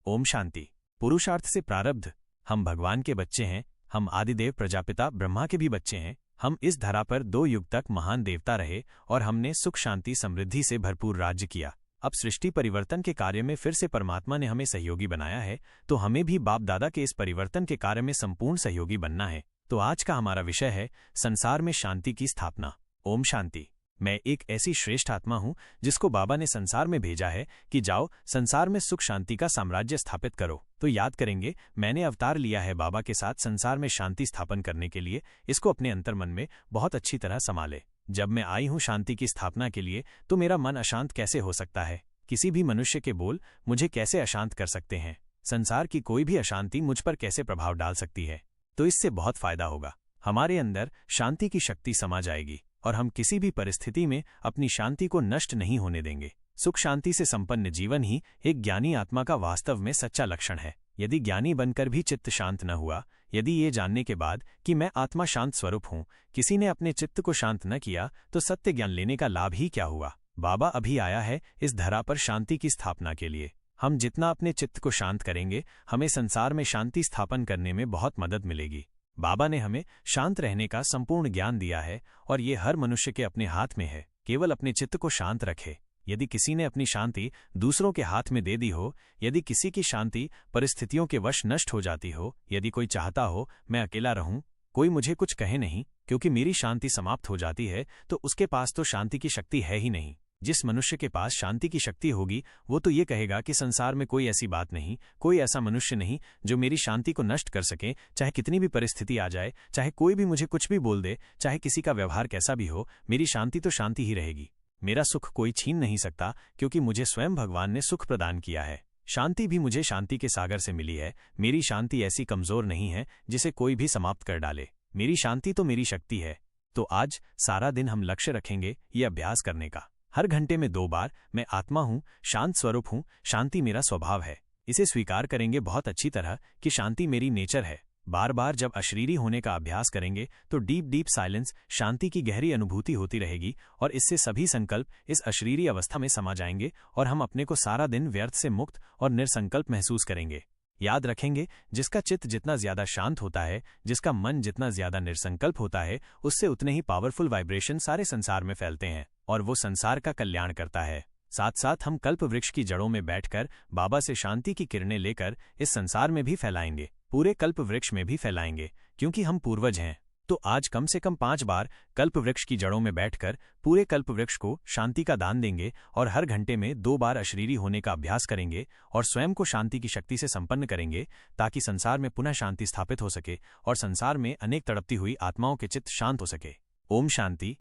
ओम शांति। पुरुषार्थ से प्रारब्ध। हम भगवान के बच्चे हैं। हम आदिदेव प्रजापिता ब्रह्मा के भी बच्चे हैं। हम इस धरा पर 2 युग तक महान देवता रहे और हमने सुख शांति समृद्धि से भरपूर राज्य किया। अब सृष्टि परिवर्तन के कार्य में फिर से परमात्मा ने हमें सहयोगी बनाया है, तो हमें भी बाप दादा के इस परिवर्तन के कार्य में संपूर्ण सहयोगी बनना है। तो आज का हमारा विषय है संसार में शांति की स्थापना। ओम शांति। मैं एक ऐसी श्रेष्ठ आत्मा हूं जिसको बाबा ने संसार में भेजा है कि जाओ संसार में सुख शांति का साम्राज्य स्थापित करो। तो याद करेंगे, मैंने अवतार लिया है बाबा के साथ संसार में शांति स्थापन करने के लिए। इसको अपने अंतर्मन में बहुत अच्छी तरह संभाले। जब मैं आई हूं शांति की स्थापना के लिए, तो मेरा मन अशांत कैसे हो सकता है? किसी भी मनुष्य के बोल मुझे कैसे अशांत कर सकते हैं? संसार की कोई भी अशांति मुझ पर कैसे प्रभाव डाल सकती है? तो इससे बहुत फायदा होगा। हमारे अंदर शांति की शक्ति समा जाएगी और हम किसी भी परिस्थिति में अपनी शांति को नष्ट नहीं होने देंगे। सुख शांति से संपन्न जीवन ही एक ज्ञानी आत्मा का वास्तव में सच्चा लक्षण है। यदि ज्ञानी बनकर भी चित्त शांत न हुआ, यदि ये जानने के बाद कि मैं आत्मा शांत स्वरूप हूँ, किसी ने अपने चित्त को शांत न किया, तो सत्य ज्ञान लेने का लाभ ही क्या हुआ? बाबा अभी आया है इस धरा पर शांति की स्थापना के लिए। हम जितना अपने चित्त को शांत करेंगे, हमें संसार में शांति स्थापन करने में बहुत मदद मिलेगी। बाबा ने हमें शांत रहने का संपूर्ण ज्ञान दिया है और ये हर मनुष्य के अपने हाथ में है। केवल अपने चित्त को शांत रखे। यदि किसी ने अपनी शांति दूसरों के हाथ में दे दी हो, यदि किसी की शांति परिस्थितियों के वश नष्ट हो जाती हो, यदि कोई चाहता हो मैं अकेला रहूं, कोई मुझे कुछ कहे नहीं क्योंकि मेरी शांति समाप्त हो जाती है, तो उसके पास तो शांति की शक्ति है ही नहीं। जिस मनुष्य के पास शांति की शक्ति होगी, वो तो ये कहेगा कि संसार में कोई ऐसी बात नहीं, कोई ऐसा मनुष्य नहीं जो मेरी शांति को नष्ट कर सके। चाहे कितनी भी परिस्थिति आ जाए, चाहे कोई भी मुझे कुछ भी बोल दे, चाहे किसी का व्यवहार कैसा भी हो, मेरी शांति तो शांति ही रहेगी। मेरा सुख कोई छीन नहीं सकता, क्योंकि मुझे स्वयं भगवान ने सुख प्रदान किया है। शांति भी मुझे शांति के सागर से मिली है। मेरी शांति ऐसी कमजोर नहीं है जिसे कोई भी समाप्त कर डाले। मेरी शांति तो मेरी शक्ति है। तो आज सारा दिन हम लक्ष्य रखेंगे ये अभ्यास करने का। हर घंटे में 2 बार मैं आत्मा हूं, शांत स्वरूप हूं, शांति मेरा स्वभाव है। इसे स्वीकार करेंगे बहुत अच्छी तरह कि शांति मेरी नेचर है। बार बार जब अशरीरी होने का अभ्यास करेंगे तो डीप साइलेंस, शांति की गहरी अनुभूति होती रहेगी और इससे सभी संकल्प इस अशरीरी अवस्था में समा जाएंगे और हम अपने को सारा दिन व्यर्थ से मुक्त और निरसंकल्प महसूस करेंगे। याद रखेंगे, जिसका चित्त जितना ज्यादा शांत होता है, जिसका मन जितना ज्यादा निरसंकल्प होता है, उससे उतने ही पावरफुल वाइब्रेशन सारे संसार में फैलते हैं और वो संसार का कल्याण करता है। साथ साथ हम कल्प वृक्ष की जड़ों में बैठकर बाबा से शांति की किरणें लेकर इस संसार में भी फैलाएंगे, पूरे कल्प वृक्ष में भी फैलाएंगे, क्योंकि हम पूर्वज हैं। तो आज कम से कम 5 बार कल्प वृक्ष की जड़ों में बैठकर पूरे कल्प वृक्ष को शांति का दान देंगे और हर घंटे में 2 बार अशरीरी होने का अभ्यास करेंगे और स्वयं को शांति की शक्ति से संपन्न करेंगे, ताकि संसार में पुनः शांति स्थापित हो सके और संसार में अनेक तड़पती हुई आत्माओं के चित्त शांत हो सके। ओम शांति।